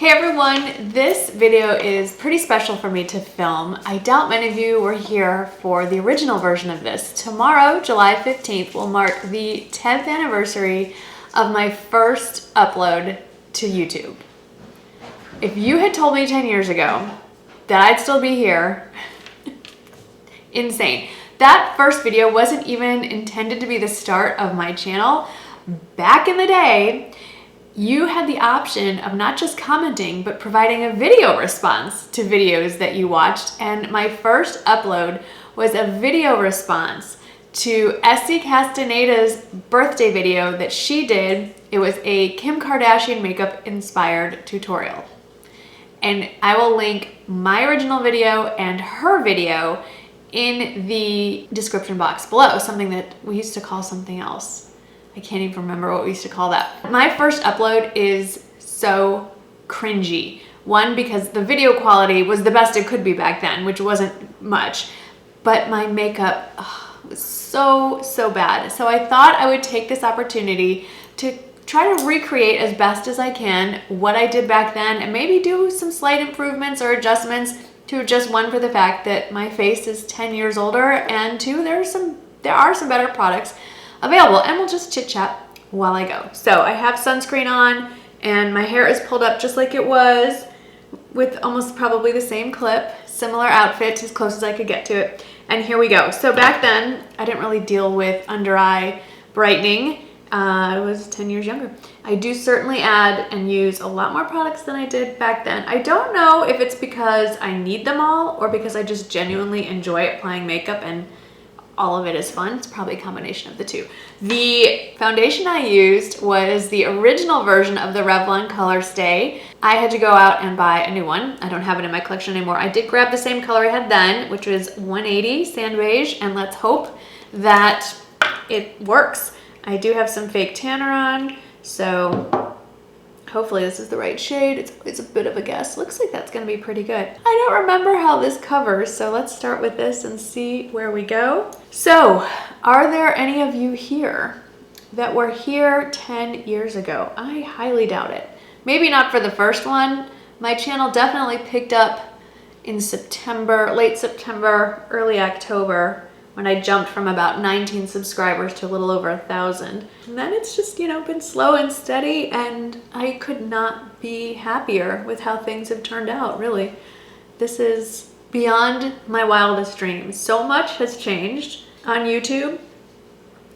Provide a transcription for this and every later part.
Hey everyone, this video is pretty special for me to film. I doubt many of you were here for the original version of this. Tomorrow, July 15th, will mark the 10th anniversary of my first upload to YouTube. If you had told me 10 years ago that I'd still be here, insane. That first video wasn't even intended to be the start of my channel. Back in the day, you had the option of not just commenting, but providing a video response to videos that you watched. And my first upload was a video response to Essie Castaneda's birthday video that she did. It was a Kim Kardashian makeup inspired tutorial. And I will link my original video and her video in the description box below, something that we used to call something else. I can't even remember what we used to call that. My first upload is so cringy. One, because the video quality was the best it could be back then, which wasn't much, but my makeup was so bad. So I thought I would take this opportunity to try to recreate as best as I can what I did back then and maybe do some slight improvements or adjustments to just one, for the fact that my face is 10 years older, and two, there are some better products available, and we'll just chit chat while I go. So I have sunscreen on and my hair is pulled up just like it was, with almost probably the same clip, similar outfit as close as I could get to it. And here we go. So back then I didn't really deal with under eye brightening. I was 10 years younger. I do certainly add and use a lot more products than I did back then. I don't know if it's because I need them all or because I just genuinely enjoy applying makeup and all of it is fun. It's probably a combination of the two. The foundation I used was the original version of the Revlon Color Stay. I had to go out and buy a new one. I don't have it in my collection anymore. I did grab the same color I had then, which was 180 Sand Beige, and let's hope that it works. I do have some fake tanner on, so hopefully this is the right shade. It's a bit of a guess. Looks like that's gonna be pretty good. I don't remember how this covers, so let's start with this and see where we go. So, are there any of you here that were here 10 years ago? I highly doubt it. Maybe not for the first one. My channel definitely picked up in September, late September, early October, when I jumped from about 19 subscribers to a little over 1,000. And then it's just, you know, been slow and steady, and I could not be happier with how things have turned out, really. This is beyond my wildest dreams. So much has changed on YouTube,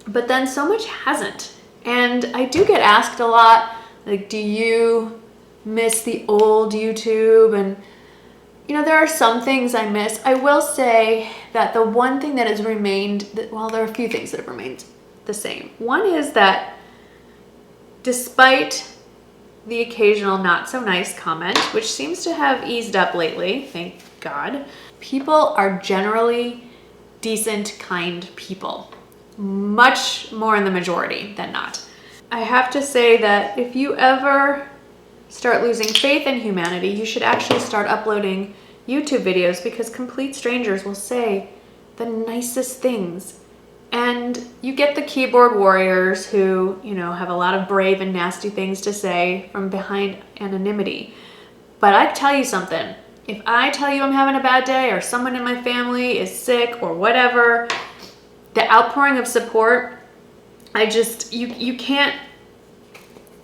but then so much hasn't. And I do get asked a lot, like, do you miss the old YouTube? And you know, there are some things I miss. I will say that the one thing that has remained, well, there are a few things that have remained the same. One is that despite the occasional not so nice comment, which seems to have eased up lately, thank God, people are generally decent, kind people. Much more in the majority than not. I have to say that if you ever start losing faith in humanity, you should actually start uploading YouTube videos, because complete strangers will say the nicest things. And you get the keyboard warriors who, you know, have a lot of brave and nasty things to say from behind anonymity. But I tell you something, if I tell you I'm having a bad day or someone in my family is sick or whatever, the outpouring of support, you can't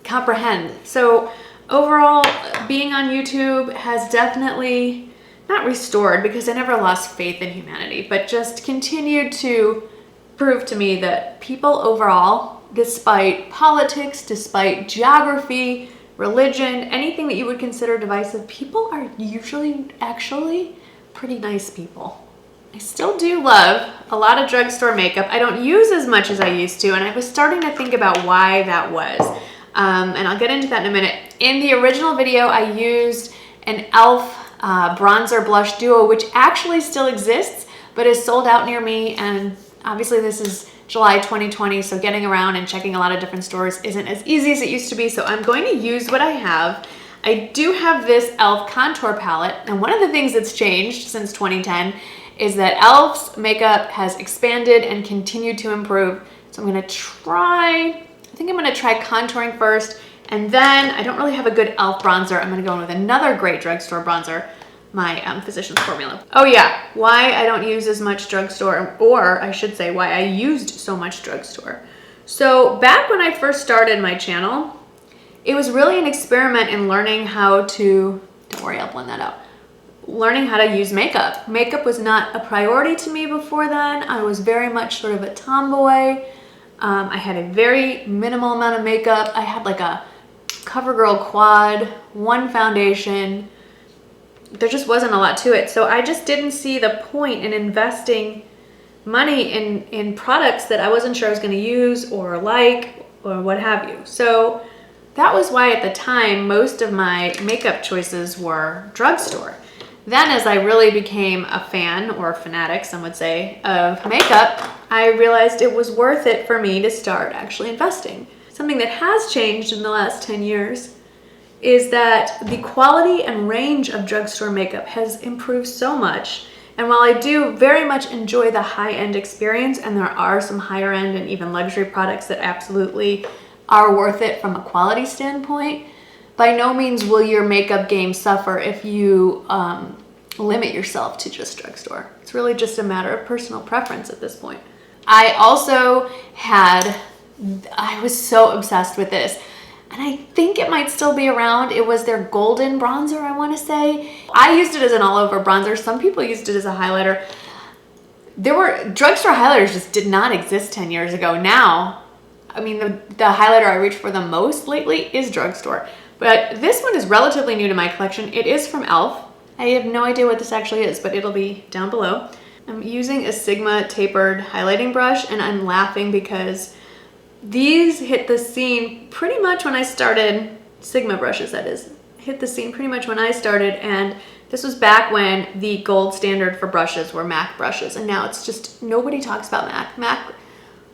comprehend. So overall, being on YouTube has definitely not restored, because I never lost faith in humanity, but just continued to prove to me that people overall, despite politics, despite geography, religion, anything that you would consider divisive, people are usually actually pretty nice people. I still do love a lot of drugstore makeup. I don't use as much as I used to, and I was starting to think about why that was. And I'll get into that in a minute. In the original video, I used an e.l.f. Bronzer blush duo, which actually still exists, but is sold out near me. And obviously this is July 2020, so getting around and checking a lot of different stores isn't as easy as it used to be. So I'm going to use what I have. I do have this e.l.f. contour palette. And one of the things that's changed since 2010 is that e.l.f.'s makeup has expanded and continued to improve. So I'm gonna try, I think I'm gonna try contouring first And then I don't really have a good e.l.f. bronzer. I'm gonna go in with another great drugstore bronzer, my Physicians Formula. Oh yeah, why I don't use as much drugstore, or I should say why I used so much drugstore. So back when I first started my channel, it was really an experiment in learning how to, don't worry, I'll blend that out. Learning how to use makeup. Makeup was not a priority to me before then. I was very much sort of a tomboy. I had a very minimal amount of makeup. I had like a CoverGirl quad, one foundation. There just wasn't a lot to it. So I just didn't see the point in investing money in products that I wasn't sure I was gonna use or like or what have you. So that was why at the time, most of my makeup choices were drugstore. Then as I really became a fan, or a fanatic, some would say, of makeup, I realized it was worth it for me to start actually investing. Something that has changed in the last 10 years is that the quality and range of drugstore makeup has improved so much. And while I do very much enjoy the high-end experience, and there are some higher end and even luxury products that absolutely are worth it from a quality standpoint, by no means will your makeup game suffer if you limit yourself to just drugstore. It's really just a matter of personal preference at this point. I also I was so obsessed with this, and I think it might still be around. It was their golden bronzer, I want to say. I used it as an all-over bronzer. Some people used it as a highlighter. Drugstore highlighters just did not exist 10 years ago. Now, I mean, the highlighter I reach for the most lately is drugstore. But this one is relatively new to my collection. It is from e.l.f. I have no idea what this actually is, but it'll be down below. I'm using a Sigma tapered highlighting brush, and I'm laughing because these hit the scene pretty much when I started, Sigma brushes that is, hit the scene pretty much when I started, and this was back when the gold standard for brushes were MAC brushes, and now it's just, nobody talks about MAC. MAC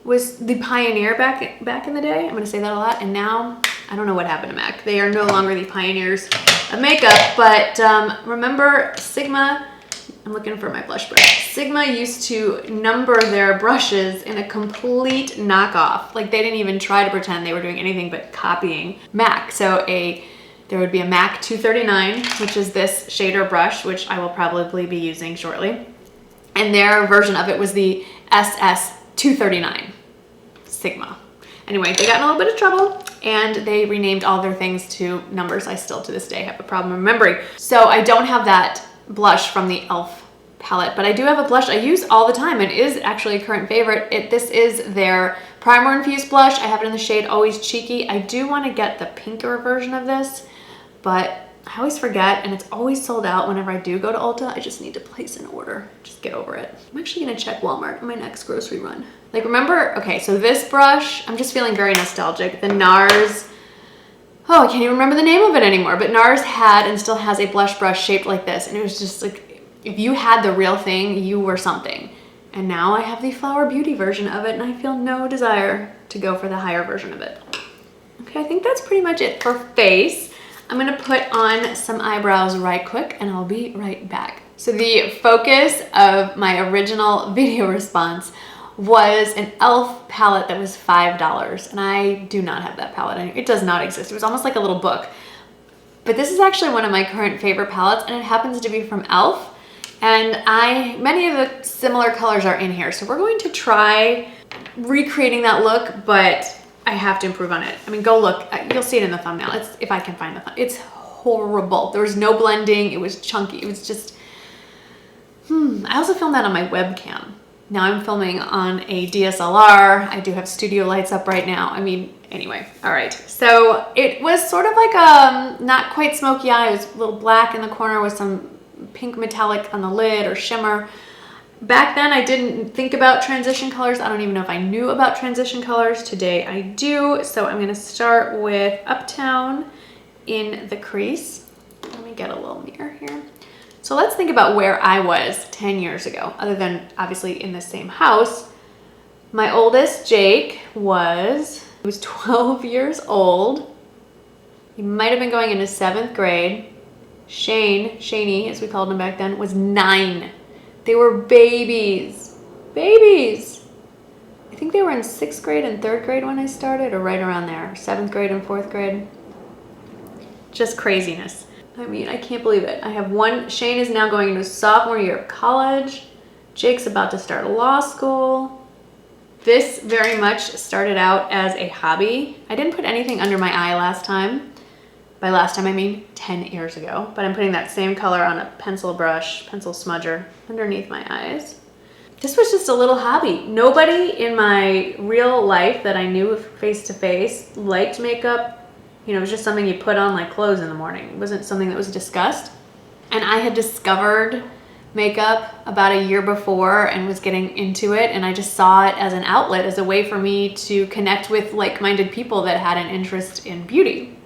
was the pioneer back in the day. I'm gonna say that a lot, and now I don't know what happened to MAC. They are no longer the pioneers of makeup, but remember Sigma, I'm looking for my blush brush. Sigma used to number their brushes in a complete knockoff. Like they didn't even try to pretend they were doing anything but copying MAC. So there would be a MAC 239, which is this shader brush, which I will probably be using shortly. And their version of it was the SS 239 Sigma. Anyway, they got in a little bit of trouble and they renamed all their things to numbers. I still to this day have a problem remembering. So I don't have that blush from the e.l.f. palette, but I do have a blush I use all the time and is actually a current favorite. This is their primer infused blush. I have it in the shade Always Cheeky. I do want to get the pinker version of this, but I always forget, and it's always sold out whenever I do go to Ulta. I just need to place an order. Just get over it. I'm actually gonna check Walmart on my next grocery run. Like remember, okay, so this brush, I'm just feeling very nostalgic. The NARS, oh, I can't even remember the name of it anymore, but NARS had and still has a blush brush shaped like this, and it was just like, if you had the real thing, you were something. And now I have the Flower Beauty version of it, and I feel no desire to go for the higher version of it. Okay, I think that's pretty much it for face. I'm gonna put on some eyebrows right quick and I'll be right back. So the focus of my original video response was an e.l.f. palette that was $5, and I do not have that palette anymore. It does not exist. It was almost like a little book. But this is actually one of my current favorite palettes, and it happens to be from e.l.f. And many of the similar colors are in here. So we're going to try recreating that look, but I have to improve on it. I mean, go look. You'll see it in the thumbnail. If I can find the thumbnail. It's horrible. There was no blending. It was chunky. It was just, I also filmed that on my webcam. Now I'm filming on a DSLR. I do have studio lights up right now. I mean, anyway, all right. So it was sort of like a not quite smoky eye. It was a little black in the corner with some pink metallic on the lid or shimmer. Back then I didn't think about transition colors. I don't even know if I knew about transition colors. Today I do. So I'm gonna start with Uptown in the crease. Let me get a little mirror here. So let's think about where I was 10 years ago, other than obviously in the same house. My oldest, Jake, was 12 years old. He might have been going into 7th grade. Shaney, as we called him back then, was 9. They were babies. Babies. I think they were in 6th grade and 3rd grade when I started, or right around there. 7th grade and 4th grade. Just craziness. I mean, I can't believe it. I have one, Shane is now going into his sophomore year of college. Jake's about to start law school. This very much started out as a hobby. I didn't put anything under my eye last time. By last time, I mean 10 years ago. But I'm putting that same color on a pencil brush, pencil smudger, underneath my eyes. This was just a little hobby. Nobody in my real life that I knew face to face liked makeup. You know, it was just something you put on like clothes in the morning. It wasn't something that was discussed. And I had discovered makeup about a year before and was getting into it, and I just saw it as an outlet, as a way for me to connect with like-minded people that had an interest in beauty.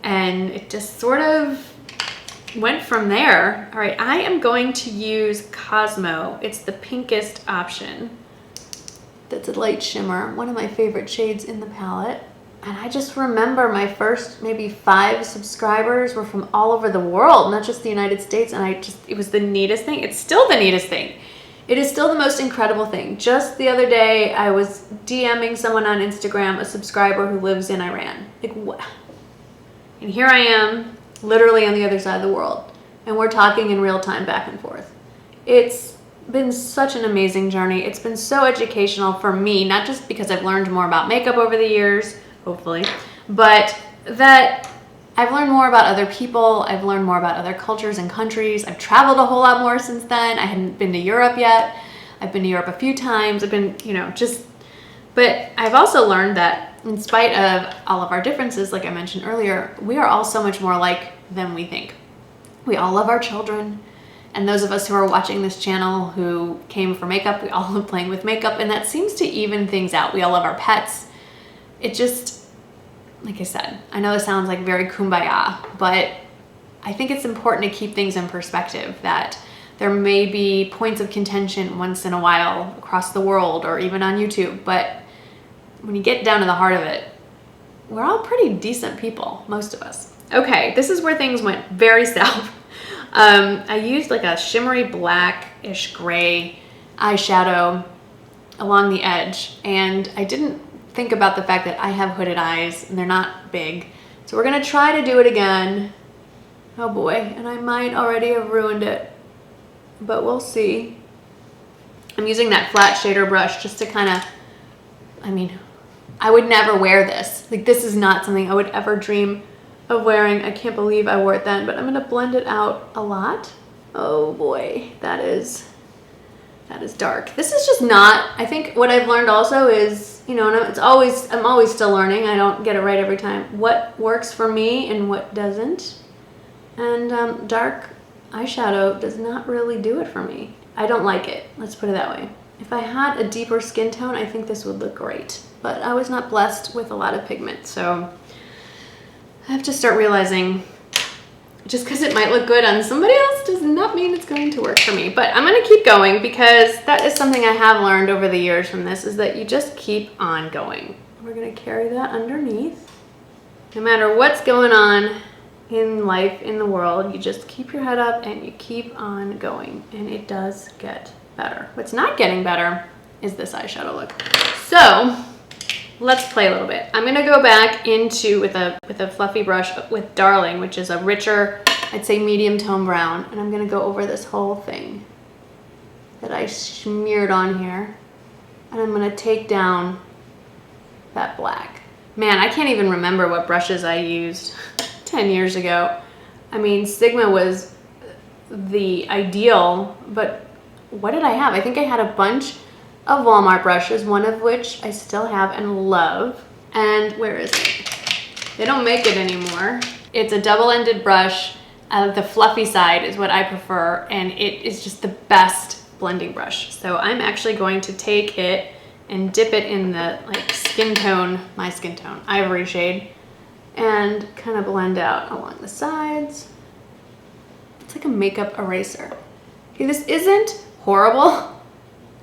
And it just sort of went from there. All right, I am going to use Cosmo. It's the pinkest option. That's a light shimmer, one of my favorite shades in the palette. And I just remember my first maybe 5 subscribers were from all over the world, not just the United States. And it was the neatest thing. It's still the neatest thing. It is still the most incredible thing. Just the other day, I was DMing someone on Instagram, a subscriber who lives in Iran. Like, what? And here I am, literally on the other side of the world. And we're talking in real time back and forth. It's been such an amazing journey. It's been so educational for me, not just because I've learned more about makeup over the years, hopefully, but that I've learned more about other people. I've learned more about other cultures and countries. I've traveled a whole lot more since then. I hadn't been to Europe yet. I've been to Europe a few times. I've been, but I've also learned that in spite of all of our differences, like I mentioned earlier, we are all so much more alike than we think. We all love our children. And those of us who are watching this channel who came for makeup, we all love playing with makeup, and that seems to even things out. We all love our pets. It just, like I said, I know this sounds like very kumbaya, but I think it's important to keep things in perspective, that there may be points of contention once in a while across the world or even on YouTube, but when you get down to the heart of it, we're all pretty decent people, most of us. Okay, this is where things went very south. I used like a shimmery blackish gray eyeshadow along the edge, and I didn't think about the fact that I have hooded eyes and they're not big. So we're gonna try to do it again. Oh boy, and I might already have ruined it, but we'll see. I'm using that flat shader brush just to kind of, I would never wear this. Like, this is not something I would ever dream of wearing. I can't believe I wore it then, but I'm gonna blend it out a lot. Oh boy, that is dark. This is just not, I think what I've learned also is, and I'm always still learning. I don't get it right every time. What works for me and what doesn't. And dark eyeshadow does not really do it for me. I don't like it, let's put it that way. If I had a deeper skin tone, I think this would look great. But I was not blessed with a lot of pigment, so I have to start realizing just because it might look good on somebody else does not mean it's going to work for me. But I'm going to keep going, because that is something I have learned over the years from this, is that you just keep on going. We're going to carry that underneath. No matter what's going on in life, in the world, you just keep your head up and you keep on going, and it does get better. What's not getting better is this eyeshadow look. So let's play a little bit. I'm gonna go back into with a fluffy brush with Darling, which is a richer, I'd say medium tone brown, and I'm gonna go over this whole thing that I smeared on here, and I'm gonna take down that black. Man, I can't even remember what brushes I used 10 years ago. I mean, Sigma was the ideal, but what did I have? I think I had a bunch of Walmart brushes, one of which I still have and love. And where is it? They don't make it anymore. It's a double-ended brush. The fluffy side is what I prefer, and it is just the best blending brush. So I'm actually going to take it and dip it in the skin tone, my skin tone, ivory shade, and kind of blend out along the sides. It's like a makeup eraser. Okay, this isn't horrible.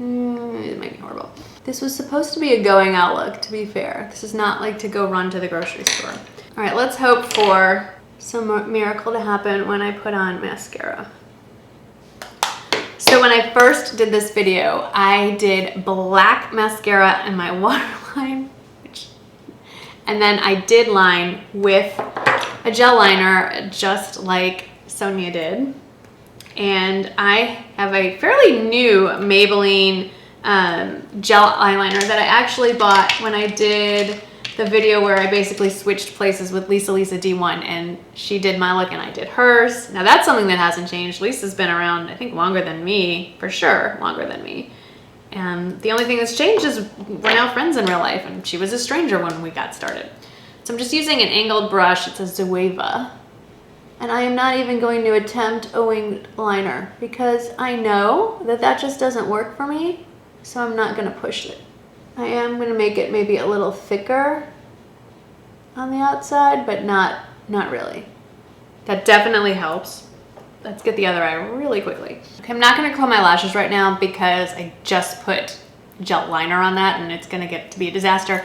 It might be horrible. This was supposed to be a going out look, to be fair. This is not like to go run to the grocery store. All right, let's hope for some miracle to happen when I put on mascara. So when I first did this video, I did black mascara in my waterline, and then I did line with a gel liner just like Sonia did. And I have a fairly new Maybelline gel eyeliner that I actually bought when I did the video where I basically switched places with Lisa D1, and she did my look and I did hers. Now that's something that hasn't changed. Lisa's been around, I think, longer than me, for sure, longer than me. And the only thing that's changed is we're now friends in real life, and she was a stranger when we got started. So I'm just using an angled brush. It's a Zoeva. And I am not even going to attempt a winged liner because I know that that just doesn't work for me. So I'm not going to push it. I am going to make it maybe a little thicker on the outside, but not really. That definitely helps. Let's get the other eye really quickly. Okay, I'm not going to curl my lashes right now because I just put gel liner on that and it's going to get to be a disaster.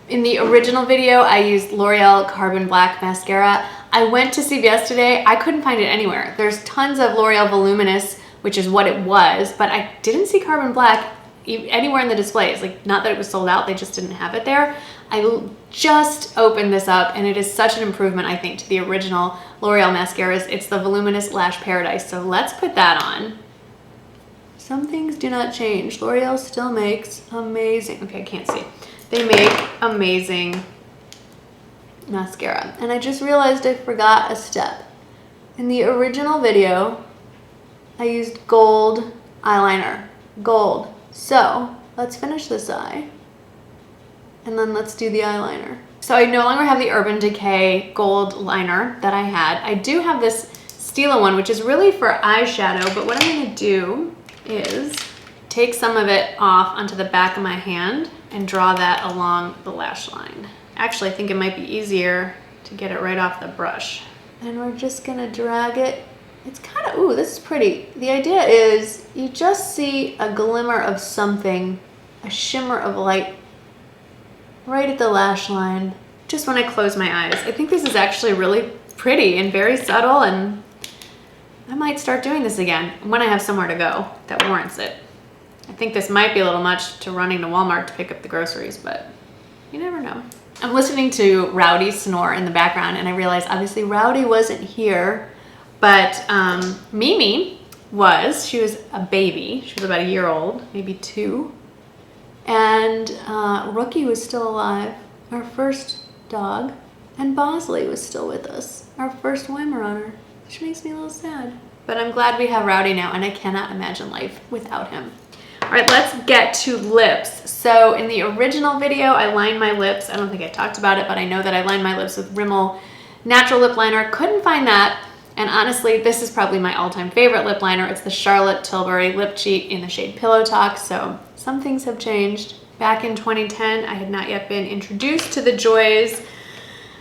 In the original video, I used L'Oreal Carbon Black Mascara. I went to CVS today. I couldn't find it anywhere. There's tons of L'Oreal Voluminous, which is what it was, but I didn't see Carbon Black anywhere in the displays. Like, not that it was sold out, they just didn't have it there. I just opened this up and it is such an improvement, I think, to the original L'Oreal mascaras. It's the Voluminous Lash Paradise, so let's put that on. Some things do not change. L'Oreal still makes amazing, okay, I can't see. They make amazing mascara. And I just realized I forgot a step. In the original video, I used gold eyeliner, gold. So let's finish this eye and then let's do the eyeliner. So I no longer have the Urban Decay gold liner that I had. I do have this Stila one, which is really for eyeshadow, but what I'm gonna do is take some of it off onto the back of my hand and draw that along the lash line. Actually, I think it might be easier to get it right off the brush. And we're just gonna drag it. It's kind of, ooh, this is pretty. The idea is you just see a glimmer of something, a shimmer of light right at the lash line, just when I close my eyes. I think this is actually really pretty and very subtle, and I might start doing this again when I have somewhere to go that warrants it. I think this might be a little much to running to Walmart to pick up the groceries, but you never know. I'm listening to Rowdy snore in the background, and I realized obviously Rowdy wasn't here, but Mimi was. She was a baby. She was about a year old, maybe 2. And Rookie was still alive, our first dog. And Bosley was still with us, our first Weimaraner, which makes me a little sad. But I'm glad we have Rowdy now, and I cannot imagine life without him. All right, let's get to lips. So in the original video, I lined my lips. I don't think I talked about it, but I know that I lined my lips with Rimmel Natural Lip Liner. Couldn't find that. And honestly, this is probably my all-time favorite lip liner. It's the Charlotte Tilbury Lip Cheat in the shade Pillow Talk. So some things have changed. Back in 2010, I had not yet been introduced to the joys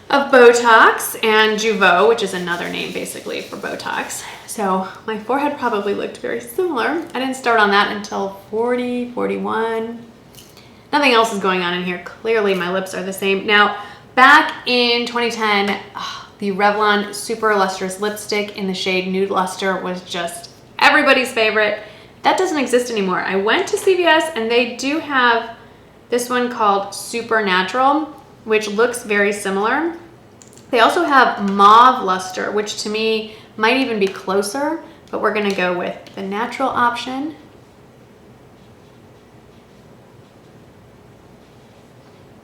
of Botox and Jeuveau, which is another name basically for Botox. So my forehead probably looked very similar. I didn't start on that until 40, 41. Nothing else is going on in here. Clearly my lips are the same. Now, back in 2010, the Revlon Super Lustrous Lipstick in the shade Nude Luster was just everybody's favorite. That doesn't exist anymore. I went to CVS and they do have this one called Super Natural, which looks very similar. They also have Mauve Luster, which to me might even be closer, but we're gonna go with the natural option.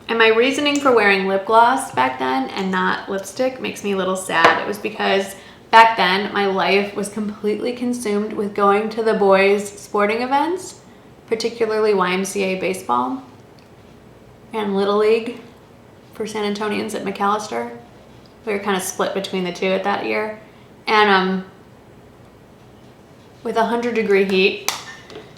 And my reasoning for wearing lip gloss back then and not lipstick makes me a little sad. It was because back then my life was completely consumed with going to the boys' sporting events, particularly YMCA baseball and Little League for San Antonians at McAllister. We were kind of split between the two at that year. And with 100-degree heat,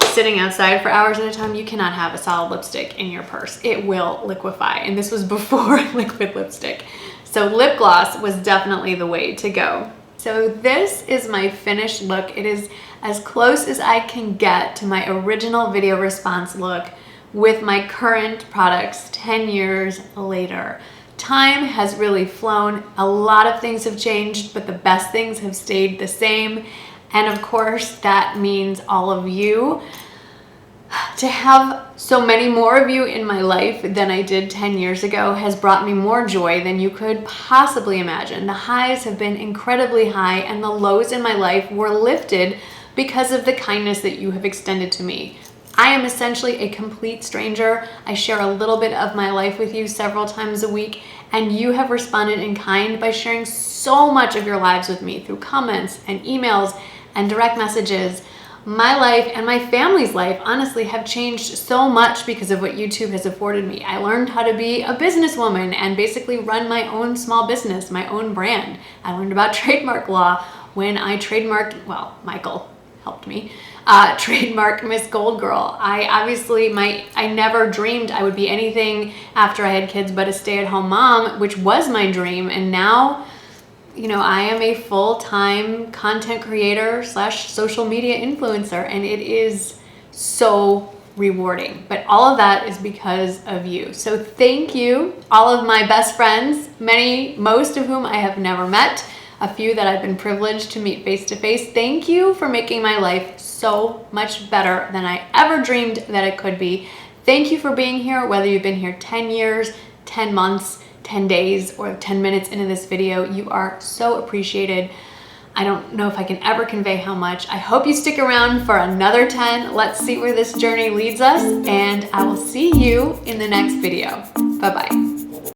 sitting outside for hours at a time, you cannot have a solid lipstick in your purse. It will liquefy, and this was before liquid lipstick. So lip gloss was definitely the way to go. So this is my finished look. It is as close as I can get to my original video response look with my current products 10 years later. Time has really flown. A lot of things have changed, but the best things have stayed the same. And of course, that means all of you. To have so many more of you in my life than I did 10 years ago has brought me more joy than you could possibly imagine. The highs have been incredibly high, and the lows in my life were lifted because of the kindness that you have extended to me. I am essentially a complete stranger. I share a little bit of my life with you several times a week, and you have responded in kind by sharing so much of your lives with me through comments and emails and direct messages. My life and my family's life honestly have changed so much because of what YouTube has afforded me. I learned how to be a businesswoman and basically run my own small business, my own brand. I learned about trademark law when I trademarked, well, Michael helped me, trademark MsGoldgirl. I never dreamed I would be anything after I had kids but a stay-at-home mom, which was my dream. And now, you know, I am a full-time content creator / social media influencer, and it is so rewarding. But all of that is because of you. So thank you, all of my best friends, most of whom I have never met, a few that I've been privileged to meet face to face. Thank you for making my life so much better than I ever dreamed that it could be. Thank you for being here, whether you've been here 10 years, 10 months, 10 days, or 10 minutes into this video. You are so appreciated. I don't know if I can ever convey how much. I hope you stick around for another 10. Let's see where this journey leads us, and I will see you in the next video. Bye-bye.